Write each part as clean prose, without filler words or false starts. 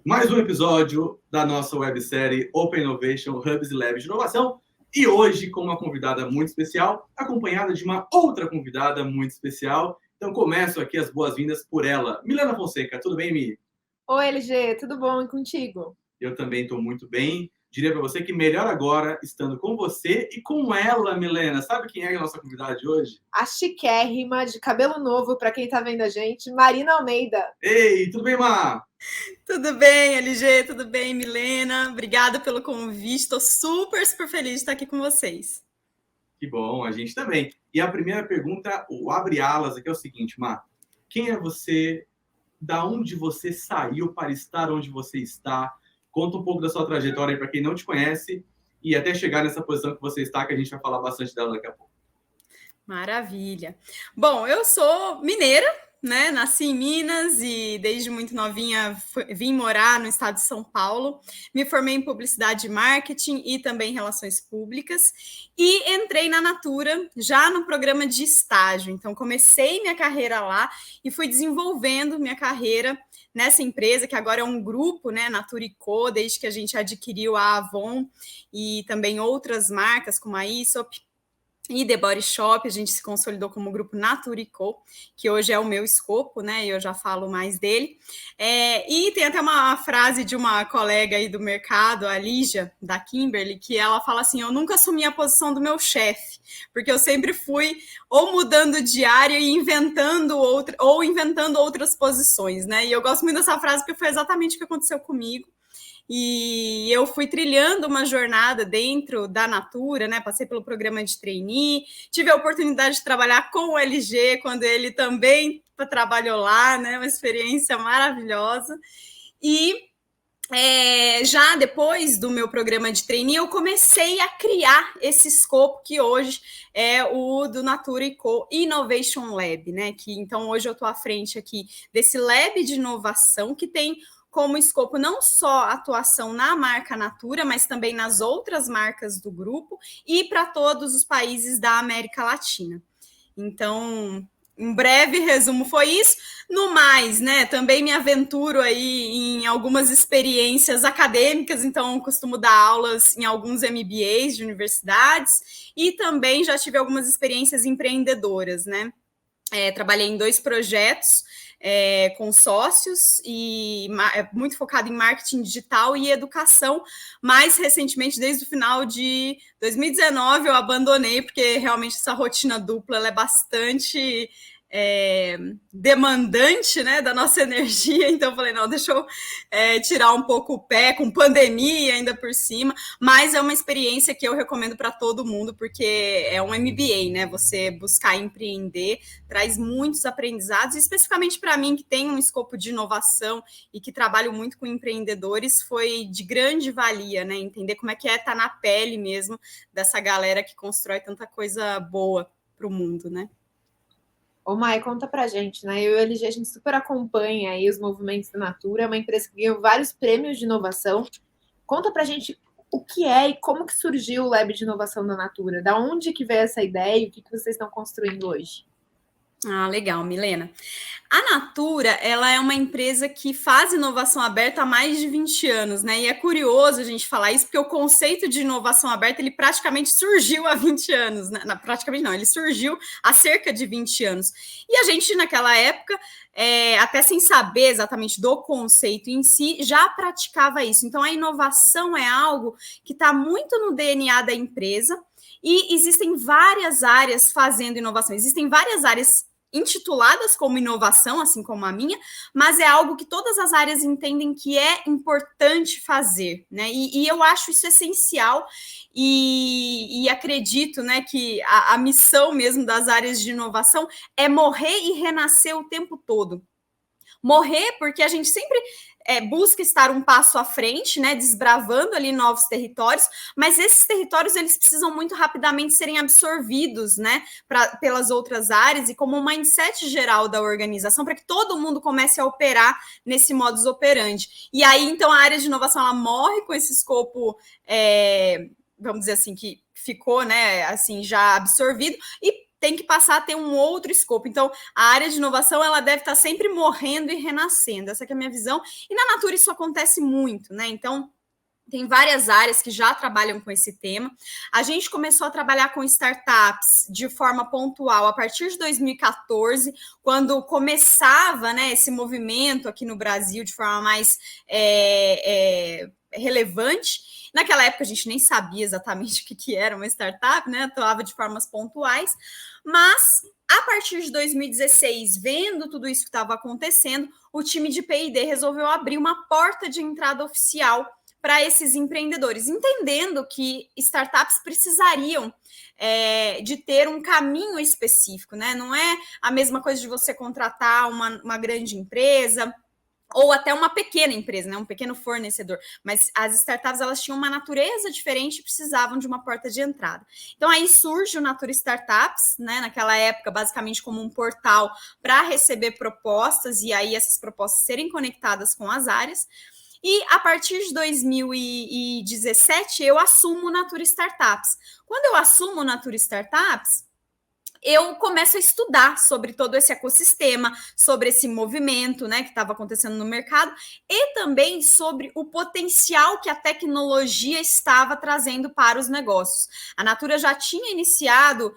mais um episódio da nossa websérie Open Innovation Hubs e Labs de Inovação. E hoje com uma convidada muito especial, acompanhada de uma outra convidada muito especial. Então começo aqui as boas-vindas por ela. Milena Fonseca, tudo bem, Mi? Oi, LG, tudo bom? E contigo? Eu também estou muito bem. Diria para você que melhor agora estando com você e com ela, Milena. Sabe quem é a nossa convidada de hoje? A chiquérrima, de cabelo novo, para quem está vendo a gente, Marina Almeida. Ei, tudo bem, Mar? Tudo bem, LG? Tudo bem, Milena? Obrigada pelo convite. Estou super feliz de estar aqui com vocês. Que bom, a gente também. E a primeira pergunta, o abre alas aqui é o seguinte, Mar. Quem é você? Da onde você saiu para estar onde você está? Conta um pouco da sua trajetória para quem não te conhece e até chegar nessa posição que você está, que a gente vai falar bastante dela daqui a pouco. Maravilha. Bom, eu sou mineira, né? Nasci em Minas e desde muito novinha vim morar no estado de São Paulo. Me formei em publicidade e marketing e também em relações públicas e entrei na Natura já no programa de estágio. Então comecei minha carreira lá e fui desenvolvendo minha carreira nessa empresa, que agora é um grupo, né, Natura & Co, desde que a gente adquiriu a Avon e também outras marcas como a Aesop e The Body Shop. A gente se consolidou como grupo Natura & Co, que hoje é o meu escopo, né? E eu já falo mais dele. E tem até uma frase de uma colega aí do mercado, a Lígia, da Kimberly, que ela fala assim: eu nunca assumi a posição do meu chefe, porque eu sempre fui ou mudando de área e inventando outras posições, né? E eu gosto muito dessa frase porque foi exatamente o que aconteceu comigo. E eu fui trilhando uma jornada dentro da Natura, né? Passei pelo programa de trainee, tive a oportunidade de trabalhar com o LG quando ele também trabalhou lá, né? Uma experiência maravilhosa. E já depois do meu programa de trainee, eu comecei a criar esse escopo que hoje é o do Natura & Co Innovation Lab, né? Que então hoje eu estou à frente aqui desse lab de inovação que tem como escopo não só atuação na marca Natura, mas também nas outras marcas do grupo e para todos os países da América Latina. Então, um breve resumo foi isso. No mais, né, também me aventuro aí em algumas experiências acadêmicas, então costumo dar aulas em alguns MBAs de universidades e também já tive algumas experiências empreendedoras, né? Trabalhei em 2 projetos com sócios e muito focado em marketing digital e educação. Mais recentemente, desde o final de 2019, eu abandonei, porque realmente essa rotina dupla ela é bastante demandante, né, da nossa energia. Então eu falei, não, deixa eu tirar um pouco o pé, com pandemia ainda por cima, mas é uma experiência que eu recomendo para todo mundo, porque é um MBA, né, você buscar empreender, traz muitos aprendizados, e especificamente para mim, que tem um escopo de inovação e que trabalho muito com empreendedores, foi de grande valia, né, entender como é que estar na pele mesmo dessa galera que constrói tanta coisa boa para o mundo, né. Ô, Mai, conta pra gente, né? Eu e o LG, a gente super acompanha aí os movimentos da Natura, é uma empresa que ganhou vários prêmios de inovação. Conta pra gente o que é e como que surgiu o Lab de Inovação da Natura. Da onde que veio essa ideia e o que vocês estão construindo hoje? Ah, legal, Milena. A Natura, ela é uma empresa que faz inovação aberta há mais de 20 anos, né? E é curioso a gente falar isso, porque o conceito de inovação aberta, ele praticamente surgiu há 20 anos, né? Praticamente não, ele surgiu há cerca de 20 anos. E a gente, naquela época, até sem saber exatamente do conceito em si, já praticava isso. Então, a inovação é algo que está muito no DNA da empresa, e existem várias áreas fazendo inovação, existem várias áreas intituladas como inovação, assim como a minha, mas é algo que todas as áreas entendem que é importante fazer, né? E eu acho isso essencial e acredito, né, que a missão mesmo das áreas de inovação é morrer e renascer o tempo todo. Morrer porque a gente sempre busca estar um passo à frente, né, desbravando ali novos territórios, mas esses territórios eles precisam muito rapidamente serem absorvidos, né, pelas outras áreas e como um mindset geral da organização para que todo mundo comece a operar nesse modus operandi. E aí, então, a área de inovação ela morre com esse escopo, vamos dizer assim, que ficou, né, assim, já absorvido, e tem que passar a ter um outro escopo. Então, a área de inovação, ela deve estar sempre morrendo e renascendo. Essa que é a minha visão. E na Natura isso acontece muito, né? Então, tem várias áreas que já trabalham com esse tema. A gente começou a trabalhar com startups de forma pontual a partir de 2014, quando começava, né, esse movimento aqui no Brasil de forma mais relevante. Naquela época a gente nem sabia exatamente o que era uma startup, né? Atuava de formas pontuais, mas a partir de 2016, vendo tudo isso que estava acontecendo, o time de P&D resolveu abrir uma porta de entrada oficial para esses empreendedores, entendendo que startups precisariam de ter um caminho específico, né? Não é a mesma coisa de você contratar uma grande empresa ou até uma pequena empresa, né? Um pequeno fornecedor. Mas as startups, elas tinham uma natureza diferente e precisavam de uma porta de entrada. Então, aí surge o Natura Startups, né? Naquela época, basicamente como um portal para receber propostas e aí essas propostas serem conectadas com as áreas. E a partir de 2017, eu assumo o Natura Startups. Quando eu assumo o Natura Startups, eu começo a estudar sobre todo esse ecossistema, sobre esse movimento, né, que estava acontecendo no mercado, e também sobre o potencial que a tecnologia estava trazendo para os negócios. A Natura já tinha iniciado,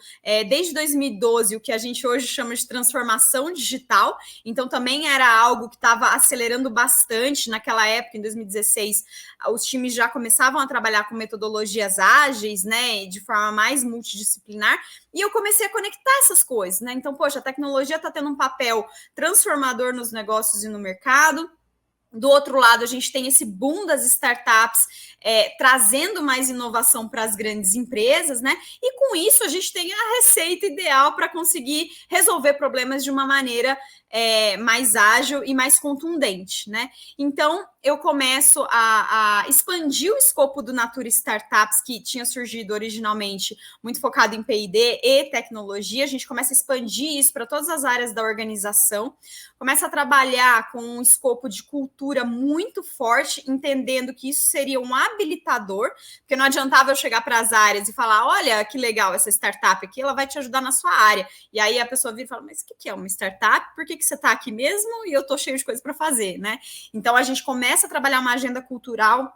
desde 2012, o que a gente hoje chama de transformação digital, então também era algo que estava acelerando bastante. Naquela época, em 2016, os times já começavam a trabalhar com metodologias ágeis, né, de forma mais multidisciplinar, e eu comecei a conectar essas coisas, né? Então, poxa, a tecnologia está tendo um papel transformador nos negócios e no mercado. Do outro lado, a gente tem esse boom das startups trazendo mais inovação para as grandes empresas, né? E com isso, a gente tem a receita ideal para conseguir resolver problemas de uma maneira mais ágil e mais contundente, né? Então, eu começo a expandir o escopo do Natura Startups, que tinha surgido originalmente muito focado em P&D e tecnologia. A gente começa a expandir isso para todas as áreas da organização, começa a trabalhar com um escopo de cultura muito forte, entendendo que isso seria um habilitador, porque não adiantava eu chegar para as áreas e falar, olha, que legal essa startup aqui, ela vai te ajudar na sua área. E aí a pessoa vira e fala, mas o que é uma startup? Por que você está aqui mesmo? E eu estou cheio de coisas para fazer, né? Então, a gente começa a trabalhar uma agenda cultural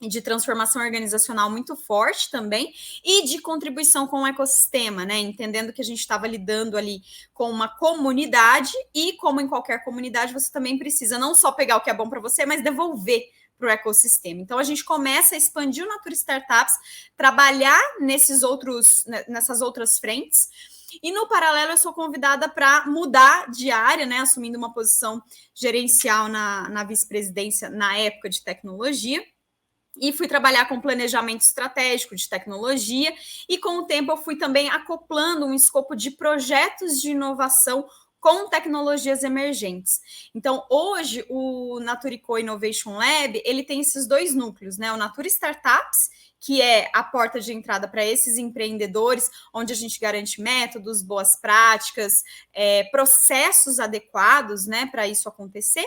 e de transformação organizacional muito forte também, e de contribuição com o ecossistema, né? Entendendo que a gente estava lidando ali com uma comunidade, e como em qualquer comunidade, você também precisa não só pegar o que é bom para você, mas devolver para o ecossistema. Então, a gente começa a expandir o Natura Startups, trabalhar nessas outras frentes. E no paralelo, eu sou convidada para mudar de área, né, assumindo uma posição gerencial na vice-presidência na época de tecnologia, e fui trabalhar com planejamento estratégico de tecnologia, e com o tempo eu fui também acoplando um escopo de projetos de inovação com tecnologias emergentes. Então, hoje, o Naturico Innovation Lab, ele tem esses dois núcleos, né, o Natura Startups, que é a porta de entrada para esses empreendedores, onde a gente garante métodos, boas práticas, processos adequados, né, para isso acontecer,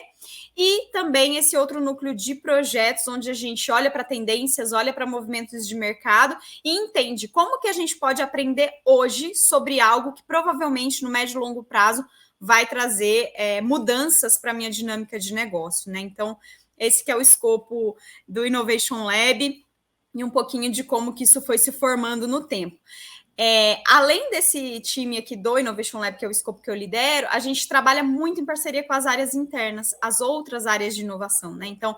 e também esse outro núcleo de projetos, onde a gente olha para tendências, olha para movimentos de mercado e entende como que a gente pode aprender hoje sobre algo que provavelmente no médio e longo prazo vai trazer mudanças para a minha dinâmica de negócio, né? Então, esse que é o escopo do Innovation Lab, e um pouquinho de como que isso foi se formando no tempo. Além desse time aqui do Innovation Lab, que é o escopo que eu lidero, a gente trabalha muito em parceria com as áreas internas, as outras áreas de inovação, né? Então,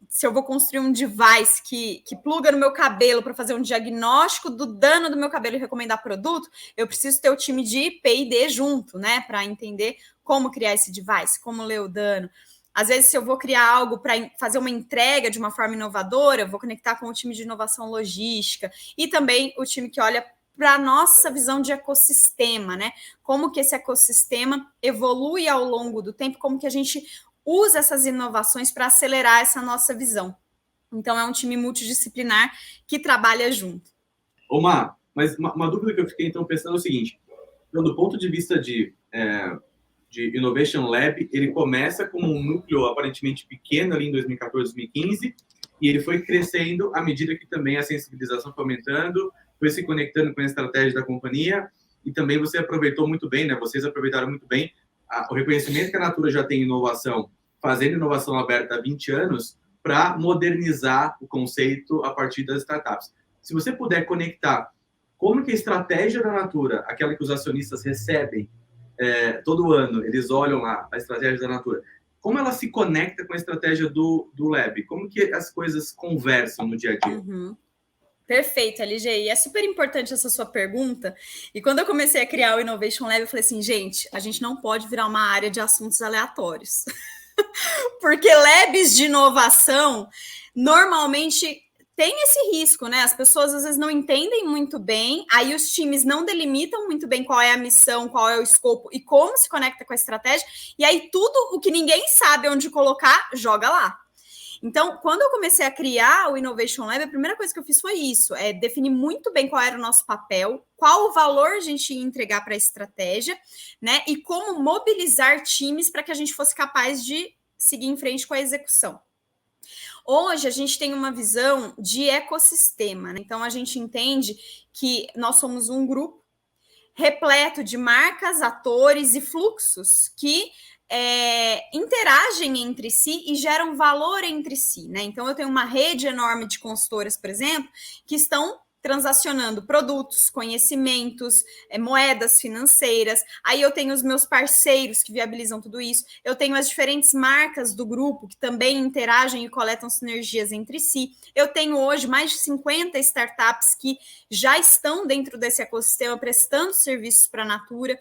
se eu vou construir um device que pluga no meu cabelo para fazer um diagnóstico do dano do meu cabelo e recomendar produto, eu preciso ter o time de P&D junto, né? Para entender como criar esse device, como ler o dano. Às vezes, se eu vou criar algo para fazer uma entrega de uma forma inovadora, eu vou conectar com o time de inovação logística e também o time que olha para a nossa visão de ecossistema, né? Como que esse ecossistema evolui ao longo do tempo, como que a gente usa essas inovações para acelerar essa nossa visão. Então, é um time multidisciplinar que trabalha junto. Mar, mas uma dúvida que eu fiquei, então, pensando é o seguinte, então, do ponto de vista de Innovation Lab, ele começa como um núcleo aparentemente pequeno ali em 2014, 2015, e ele foi crescendo à medida que também a sensibilização foi aumentando, foi se conectando com a estratégia da companhia, e também você aproveitou muito bem, né? Vocês aproveitaram muito bem o reconhecimento que a Natura já tem em inovação, fazendo inovação aberta há 20 anos, para modernizar o conceito a partir das startups. Se você puder conectar como que a estratégia da Natura, aquela que os acionistas recebem todo ano, eles olham lá a estratégia da Natura, como ela se conecta com a estratégia do Lab? Como que as coisas conversam no dia a dia? Uhum. Perfeito, LG. E é super importante essa sua pergunta. E quando eu comecei a criar o Innovation Lab, eu falei assim, gente, a gente não pode virar uma área de assuntos aleatórios. Porque labs de inovação normalmente tem esse risco, né? As pessoas às vezes não entendem muito bem, aí os times não delimitam muito bem qual é a missão, qual é o escopo e como se conecta com a estratégia, e aí tudo o que ninguém sabe onde colocar, joga lá. Então, quando eu comecei a criar o Innovation Lab, a primeira coisa que eu fiz foi isso, definir muito bem qual era o nosso papel, qual o valor a gente ia entregar para a estratégia, né? E como mobilizar times para que a gente fosse capaz de seguir em frente com a execução. Hoje, a gente tem uma visão de ecossistema, né? Então, a gente entende que nós somos um grupo repleto de marcas, atores e fluxos que interagem entre si e geram valor entre si, né? Então, eu tenho uma rede enorme de consultoras, por exemplo, que estão transacionando produtos, conhecimentos, moedas financeiras. Aí eu tenho os meus parceiros que viabilizam tudo isso. Eu tenho as diferentes marcas do grupo que também interagem e coletam sinergias entre si. Eu tenho hoje mais de 50 startups que já estão dentro desse ecossistema prestando serviços para a Natura.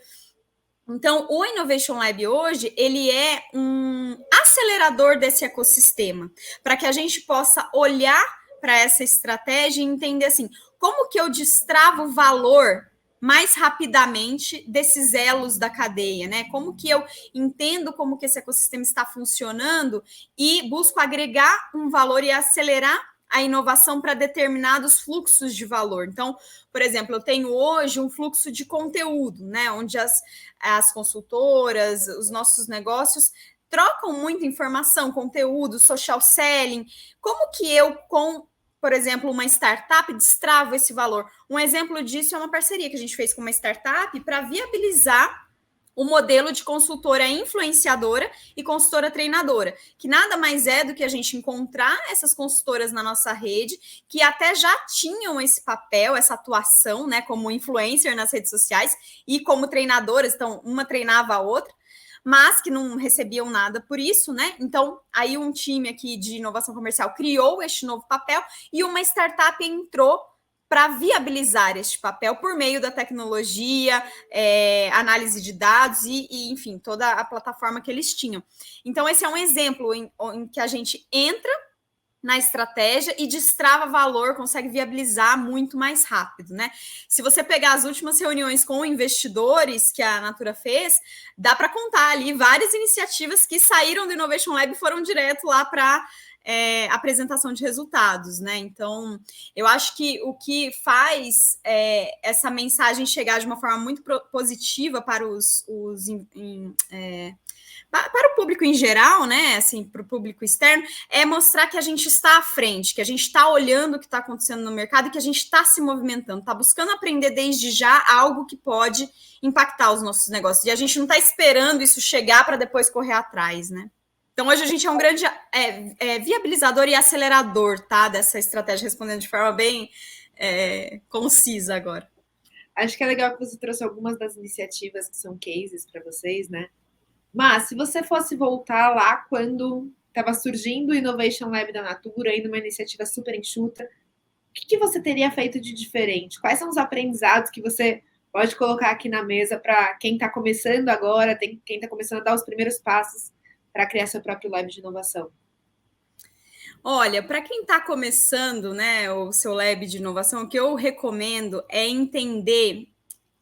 Então, o Innovation Lab hoje, ele é um acelerador desse ecossistema, para que a gente possa olhar para essa estratégia e entender assim, como que eu destravo valor mais rapidamente desses elos da cadeia, né? Como que eu entendo como que esse ecossistema está funcionando e busco agregar um valor e acelerar a inovação para determinados fluxos de valor. Então, por exemplo, eu tenho hoje um fluxo de conteúdo, né? Onde as consultoras, os nossos negócios trocam muita informação, conteúdo, social selling. Como que eu, por exemplo, uma startup, destravo esse valor? Um exemplo disso é uma parceria que a gente fez com uma startup para viabilizar o modelo de consultora influenciadora e consultora treinadora, que nada mais é do que a gente encontrar essas consultoras na nossa rede, que até já tinham esse papel, essa atuação, né, como influencer nas redes sociais e como treinadoras, então uma treinava a outra, mas que não recebiam nada por isso, né? Então, aí um time aqui de inovação comercial criou este novo papel e uma startup entrou para viabilizar este papel por meio da tecnologia, análise de dados e, enfim, toda a plataforma que eles tinham. Então, esse é um exemplo em que a gente entra na estratégia e destrava valor, consegue viabilizar muito mais rápido, né? Se você pegar as últimas reuniões com investidores que a Natura fez, dá para contar ali várias iniciativas que saíram do Innovation Lab e foram direto lá para apresentação de resultados, né? Então, eu acho que o que faz essa mensagem chegar de uma forma muito positiva para para o público em geral, né? Assim, para o público externo, é mostrar que a gente está à frente, que a gente está olhando o que está acontecendo no mercado e que a gente está se movimentando, está buscando aprender desde já algo que pode impactar os nossos negócios. E a gente não está esperando isso chegar para depois correr atrás, né? Então, hoje a gente é um grande viabilizador e acelerador, tá? Dessa estratégia, respondendo de forma bem concisa agora. Acho que é legal que você trouxe algumas das iniciativas que são cases para vocês, né? Mas, se você fosse voltar lá quando estava surgindo o Innovation Lab da Natura, ainda uma iniciativa super enxuta, o que você teria feito de diferente? Quais são os aprendizados que você pode colocar aqui na mesa para quem está começando agora, quem está começando a dar os primeiros passos para criar seu próprio lab de inovação? Olha, para quem está começando, né, o seu lab de inovação, o que eu recomendo é entender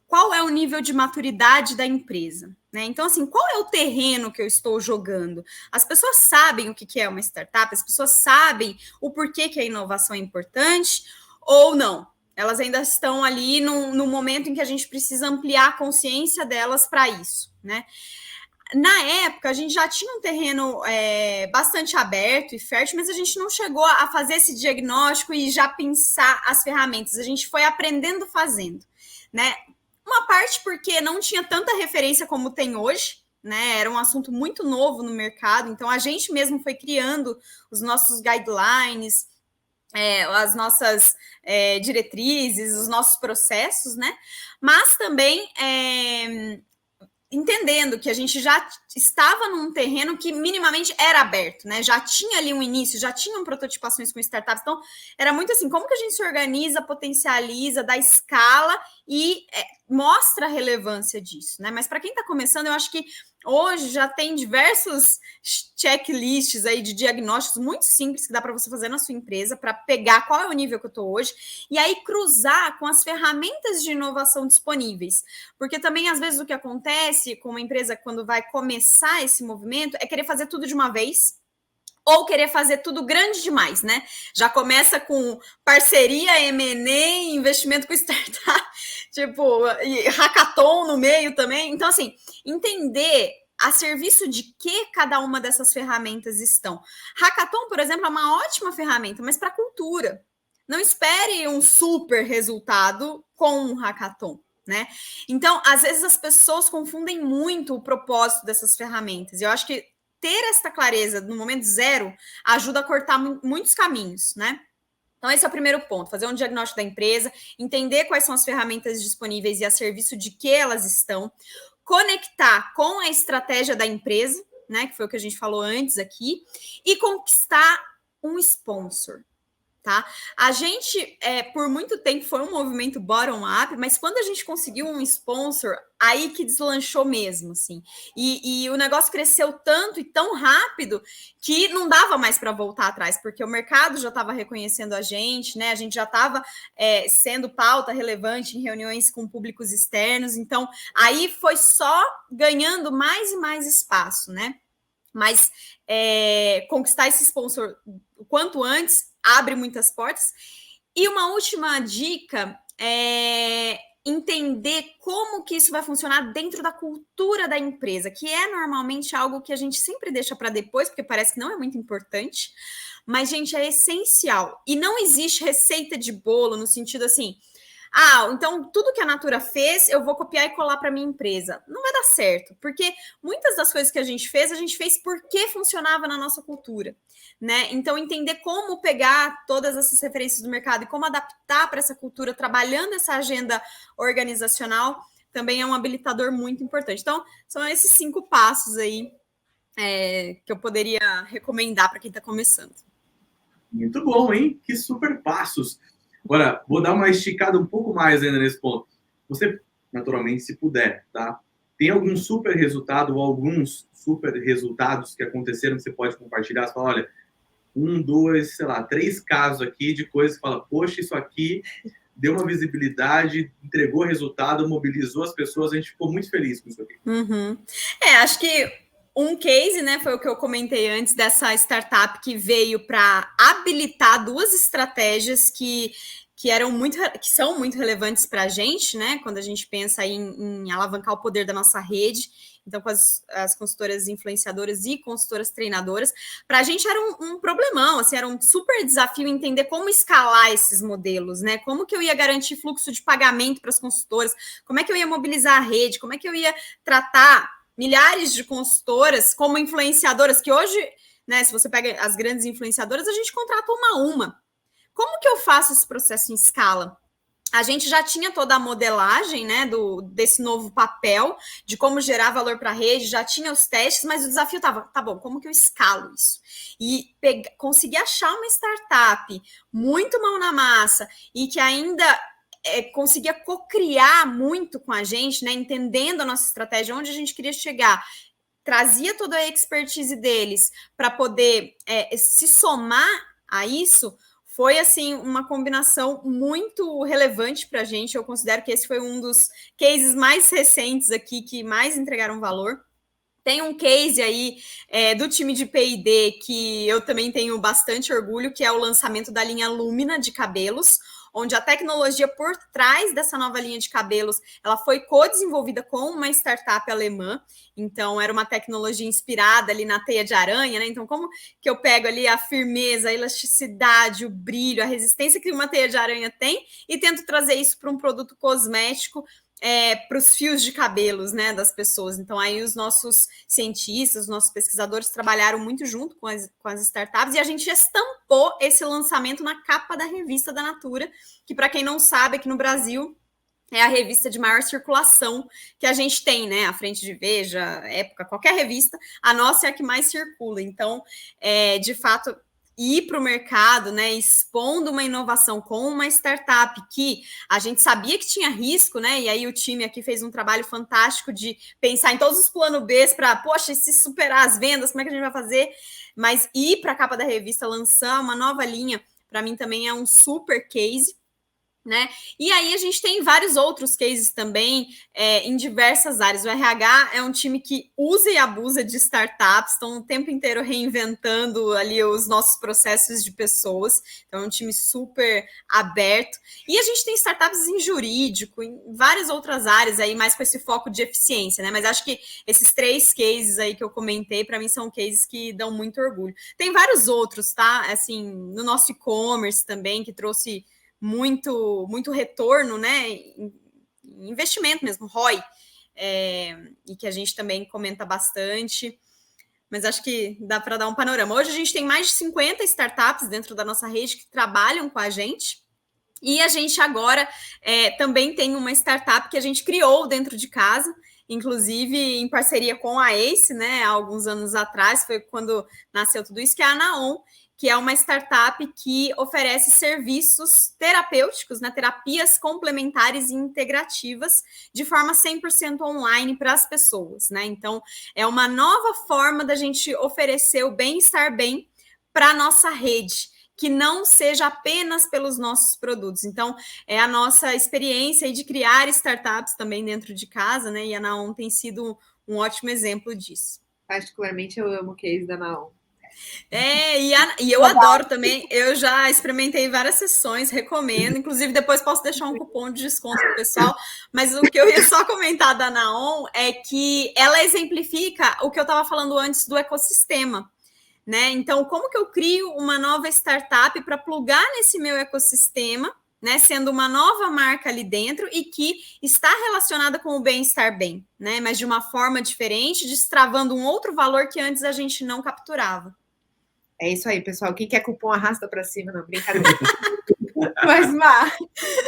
qual é o nível de maturidade da empresa, né? Então, assim, qual é o terreno que eu estou jogando? As pessoas sabem o que é uma startup, as pessoas sabem o porquê que a inovação é importante ou não? Elas ainda estão ali no momento em que a gente precisa ampliar a consciência delas para isso, né? Na época, a gente já tinha um terreno bastante aberto e fértil, mas a gente não chegou a fazer esse diagnóstico e já pensar as ferramentas. A gente foi aprendendo fazendo, né? Uma parte porque não tinha tanta referência como tem hoje, né? Era um assunto muito novo no mercado, então a gente mesmo foi criando os nossos guidelines, as nossas diretrizes, os nossos processos, né? Mas também entendendo que a gente já estava num terreno que minimamente era aberto, né? Já tinha ali um início, já tinham prototipações com startups, então era muito assim, como que a gente se organiza, potencializa, dá escala e mostra a relevância disso, né? Mas para quem está começando, eu acho que hoje já tem diversos checklists aí de diagnósticos muito simples que dá para você fazer na sua empresa para pegar qual é o nível que eu estou hoje e aí cruzar com as ferramentas de inovação disponíveis. Porque também, às vezes, o que acontece com uma empresa quando vai começar esse movimento é querer fazer tudo de uma vez ou querer fazer tudo grande demais, né? Já começa com parceria, M&A, investimento com startup, tipo, e hackathon no meio também. Então, assim, entender a serviço de que cada uma dessas ferramentas estão. Hackathon, por exemplo, é uma ótima ferramenta, mas para cultura. Não espere um super resultado com um hackathon, né? Então, às vezes as pessoas confundem muito o propósito dessas ferramentas. Eu acho que ter esta clareza no momento zero ajuda a cortar muitos caminhos, né? Então, esse é o primeiro ponto, fazer um diagnóstico da empresa, entender quais são as ferramentas disponíveis e a serviço de que elas estão, conectar com a estratégia da empresa, né? Que foi o que a gente falou antes aqui, e conquistar um sponsor. Tá? A gente, por muito tempo, foi um movimento bottom-up, mas quando a gente conseguiu um sponsor, aí que deslanchou mesmo, assim. E o negócio cresceu tanto e tão rápido que não dava mais para voltar atrás, porque o mercado já estava reconhecendo a gente, né? A gente já estava sendo pauta relevante em reuniões com públicos externos, então aí foi só ganhando mais e mais espaço, né? Mas conquistar esse sponsor o quanto antes abre muitas portas. E uma última dica é entender como que isso vai funcionar dentro da cultura da empresa, que é normalmente algo que a gente sempre deixa para depois, porque parece que não é muito importante, mas, gente, é essencial. E não existe receita de bolo no sentido assim, então tudo que a Natura fez, eu vou copiar e colar para minha empresa. Não vai dar certo, porque muitas das coisas que a gente fez porque funcionava na nossa cultura, né? Então, entender como pegar todas essas referências do mercado e como adaptar para essa cultura, trabalhando essa agenda organizacional, também é um habilitador muito importante. Então, são esses 5 passos aí que eu poderia recomendar para quem está começando. Muito bom, hein? Que super passos. Agora, vou dar uma esticada um pouco mais ainda nesse ponto. Você, naturalmente, se puder, tá? Tem algum super resultado ou alguns super resultados que aconteceram que você pode compartilhar? Você fala, olha, 1, 2, sei lá, 3 casos aqui de coisas que fala, poxa, isso aqui deu uma visibilidade, entregou resultado, mobilizou as pessoas, a gente ficou muito feliz com isso aqui. Uhum. Acho que um case, né, foi o que eu comentei antes dessa startup que veio para habilitar 2 estratégias que são muito relevantes para a gente, né? Quando a gente pensa em alavancar o poder da nossa rede. Então, com as consultoras influenciadoras e consultoras treinadoras, para a gente era um problemão, assim, era um super desafio entender como escalar esses modelos, né? Como que eu ia garantir fluxo de pagamento para as consultoras, como é que eu ia mobilizar a rede, como é que eu ia tratar milhares de consultoras como influenciadoras, que hoje, né, se você pega as grandes influenciadoras, a gente contrata uma a uma. Como que eu faço esse processo em escala? A gente já tinha toda a modelagem, né, desse novo papel, de como gerar valor para a rede, já tinha os testes, mas o desafio estava, tá bom, como que eu escalo isso? E conseguir achar uma startup muito mão na massa e que ainda conseguia co-criar muito com a gente, né, entendendo a nossa estratégia, onde a gente queria chegar, trazia toda a expertise deles para poder se somar a isso. Foi, assim, uma combinação muito relevante para a gente. Eu considero que esse foi um dos cases mais recentes aqui, que mais entregaram valor. Tem um case aí do time de P&D que eu também tenho bastante orgulho, que é o lançamento da linha Lumina de cabelos, onde a tecnologia por trás dessa nova linha de cabelos, ela foi co-desenvolvida com uma startup alemã. Então, era uma tecnologia inspirada ali na teia de aranha, né? Então, como que eu pego ali a firmeza, a elasticidade, o brilho, a resistência que uma teia de aranha tem e tento trazer isso para um produto cosmético para os fios de cabelos, né, das pessoas. Então, aí os nossos cientistas, os nossos pesquisadores trabalharam muito junto com as startups e a gente estampou esse lançamento na capa da revista da Natura, que, para quem não sabe, aqui no Brasil é a revista de maior circulação que a gente tem, né? À frente de Veja, Época, qualquer revista, a nossa é a que mais circula. Então, de fato, ir para o mercado, né, expondo uma inovação com uma startup que a gente sabia que tinha risco, né, e aí o time aqui fez um trabalho fantástico de pensar em todos os planos B para, poxa, se superar as vendas, como é que a gente vai fazer? Mas ir para a capa da revista, lançar uma nova linha, para mim também é um super case, né? E aí a gente tem vários outros cases também em diversas áreas. O RH é um time que usa e abusa de startups, estão o tempo inteiro reinventando ali os nossos processos de pessoas, então é um time super aberto. E a gente tem startups em jurídico, em várias outras áreas aí, mais com esse foco de eficiência, né? Mas acho que esses 3 cases aí que eu comentei, para mim são cases que dão muito orgulho. Tem vários outros, tá? Assim, no nosso e-commerce também, que trouxe muito retorno, né? Investimento mesmo, ROI, e que a gente também comenta bastante, mas acho que dá para dar um panorama. Hoje a gente tem mais de 50 startups dentro da nossa rede que trabalham com a gente, e a gente agora também tem uma startup que a gente criou dentro de casa, inclusive em parceria com a ACE, né? Há alguns anos atrás, foi quando nasceu tudo isso, que é a Naon, que é uma startup que oferece serviços terapêuticos, né, terapias complementares e integrativas de forma 100% online para as pessoas, né? Então, é uma nova forma da gente oferecer o bem-estar bem para a nossa rede, que não seja apenas pelos nossos produtos. Então, é a nossa experiência de criar startups também dentro de casa, né? E a Naon tem sido um ótimo exemplo disso. Particularmente, eu amo o case da Naon. E eu adoro também, eu já experimentei várias sessões, recomendo, inclusive depois posso deixar um cupom de desconto para o pessoal, mas o que eu ia só comentar da Naon é que ela exemplifica o que eu estava falando antes do ecossistema, né? Então, como que eu crio uma nova startup para plugar nesse meu ecossistema, né, sendo uma nova marca ali dentro e que está relacionada com o bem-estar bem, né, mas de uma forma diferente, destravando um outro valor que antes a gente não capturava. É isso aí, pessoal. Quem quer cupom arrasta para cima, não, brincadeira. Mas, Má,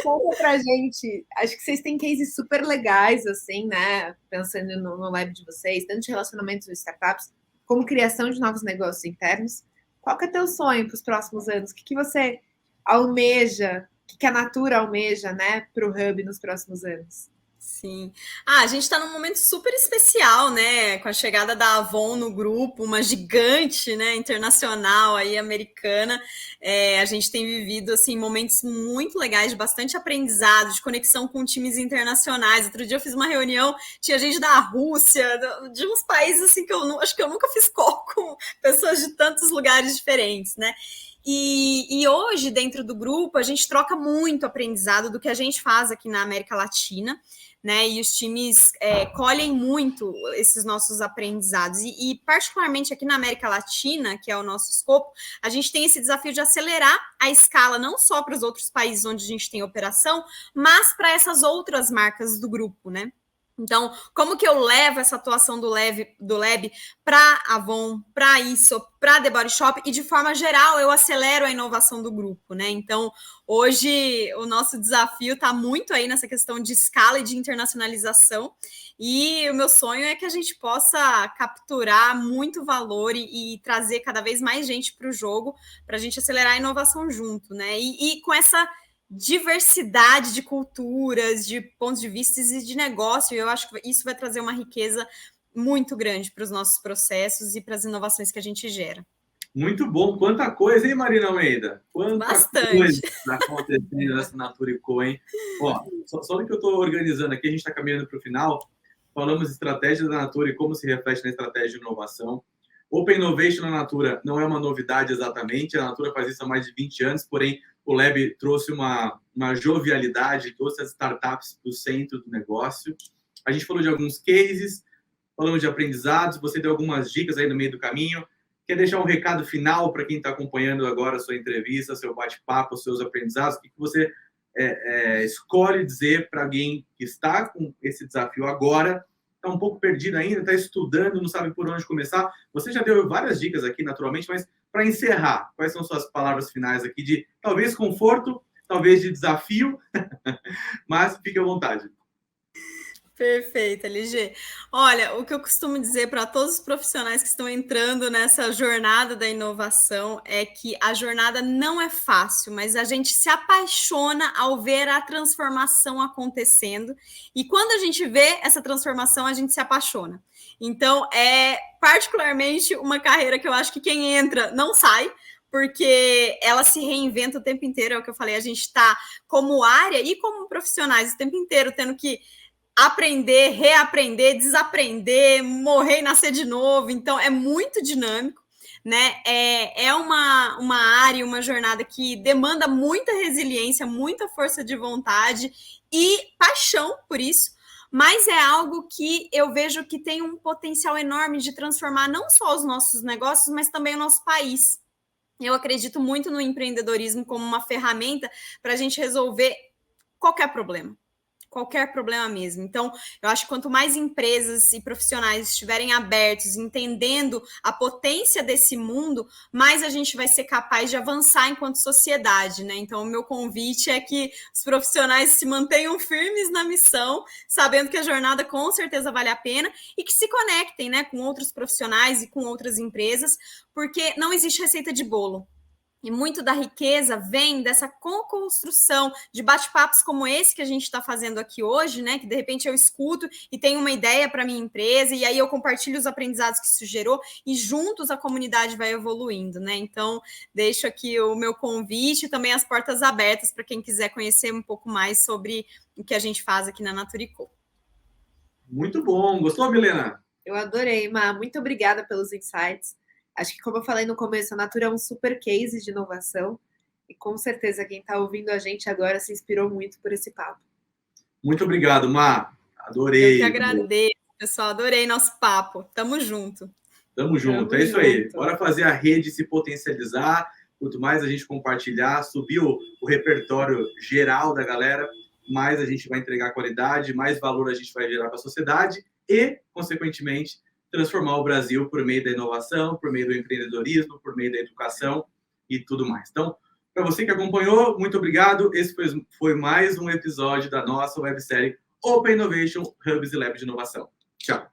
conta pra gente. Acho que vocês têm cases super legais, assim, né? Pensando no lab de vocês, tanto de relacionamentos com startups, como criação de novos negócios internos. Qual que é teu sonho para os próximos anos? O que você almeja, o que a Natura almeja, né, para o Hub nos próximos anos? Sim. A gente está num momento super especial, né? Com a chegada da Avon no grupo, uma gigante, né, internacional aí, americana. A gente tem vivido, assim, momentos muito legais, de bastante aprendizado, de conexão com times internacionais. Outro dia eu fiz uma reunião, tinha gente da Rússia, de uns países, assim, que acho que eu nunca fiz call com pessoas de tantos lugares diferentes, né? E hoje, dentro do grupo, a gente troca muito aprendizado do que a gente faz aqui na América Latina, né? E os times colhem muito esses nossos aprendizados. E particularmente aqui na América Latina, que é o nosso escopo, a gente tem esse desafio de acelerar a escala, não só para os outros países onde a gente tem operação, mas para essas outras marcas do grupo, né? Então, como que eu levo essa atuação do Lab para Avon, para isso, para The Body Shop e, de forma geral, eu acelero a inovação do grupo, né? Então, hoje, o nosso desafio está muito aí nessa questão de escala e de internacionalização e o meu sonho é que a gente possa capturar muito valor e trazer cada vez mais gente para o jogo para a gente acelerar a inovação junto, né? E com essa diversidade de culturas, de pontos de vista e de negócio, eu acho que isso vai trazer uma riqueza muito grande para os nossos processos e para as inovações que a gente gera. Muito bom. Quanta coisa, hein, Marina Almeida? Bastante coisa está acontecendo nessa Natura & Co, hein? Ó, só do que eu estou organizando aqui, a gente está caminhando para o final. Falamos de estratégia da Natura e como se reflete na estratégia de inovação. Open Innovation na Natura não é uma novidade exatamente. A Natura faz isso há mais de 20 anos, porém o Lab trouxe uma jovialidade, trouxe as startups para o centro do negócio. A gente falou de alguns cases, falamos de aprendizados, você deu algumas dicas aí no meio do caminho. Quer deixar um recado final para quem está acompanhando agora a sua entrevista, seu bate-papo, os seus aprendizados? O que você escolhe dizer para alguém que está com esse desafio agora, está um pouco perdido ainda, está estudando, não sabe por onde começar? Você já deu várias dicas aqui, naturalmente, mas para encerrar, quais são suas palavras finais aqui de talvez conforto, talvez de desafio, mas fique à vontade. Perfeito, LG. Olha, o que eu costumo dizer para todos os profissionais que estão entrando nessa jornada da inovação é que a jornada não é fácil, mas a gente se apaixona ao ver a transformação acontecendo. E quando a gente vê essa transformação, a gente se apaixona. Então, é particularmente uma carreira que eu acho que quem entra não sai, porque ela se reinventa o tempo inteiro, é o que eu falei, a gente está como área e como profissionais o tempo inteiro tendo que aprender, reaprender, desaprender, morrer e nascer de novo. Então, é muito dinâmico, né? É uma área, uma jornada que demanda muita resiliência, muita força de vontade e paixão por isso, mas é algo que eu vejo que tem um potencial enorme de transformar não só os nossos negócios, mas também o nosso país. Eu acredito muito no empreendedorismo como uma ferramenta para a gente resolver qualquer problema mesmo. Então, eu acho que quanto mais empresas e profissionais estiverem abertos, entendendo a potência desse mundo, mais a gente vai ser capaz de avançar enquanto sociedade, né? Então, o meu convite é que os profissionais se mantenham firmes na missão, sabendo que a jornada com certeza vale a pena e que se conectem, né, com outros profissionais e com outras empresas, porque não existe receita de bolo. E muito da riqueza vem dessa co-construção de bate-papos como esse que a gente está fazendo aqui hoje, né? Que de repente eu escuto e tenho uma ideia para minha empresa, e aí eu compartilho os aprendizados que isso gerou, e juntos a comunidade vai evoluindo, né? Então, deixo aqui o meu convite e também as portas abertas para quem quiser conhecer um pouco mais sobre o que a gente faz aqui na Naturico. Muito bom. Gostou, Milena? Eu adorei, Má. Muito obrigada pelos insights. Acho que, como eu falei no começo, a Natura é um super case de inovação e, com certeza, quem está ouvindo a gente agora se inspirou muito por esse papo. Muito obrigado, Má. Adorei. Eu que agradeço, pessoal. Adorei nosso papo. Tamo junto. Tamo junto. É isso aí. Bora fazer a rede se potencializar. Quanto mais a gente compartilhar, subir o repertório geral da galera, mais a gente vai entregar qualidade, mais valor a gente vai gerar para a sociedade e, consequentemente, transformar o Brasil por meio da inovação, por meio do empreendedorismo, por meio da educação e tudo mais. Então, para você que acompanhou, muito obrigado. Esse foi mais um episódio da nossa websérie Open Innovation Hubs e Labs de Inovação. Tchau.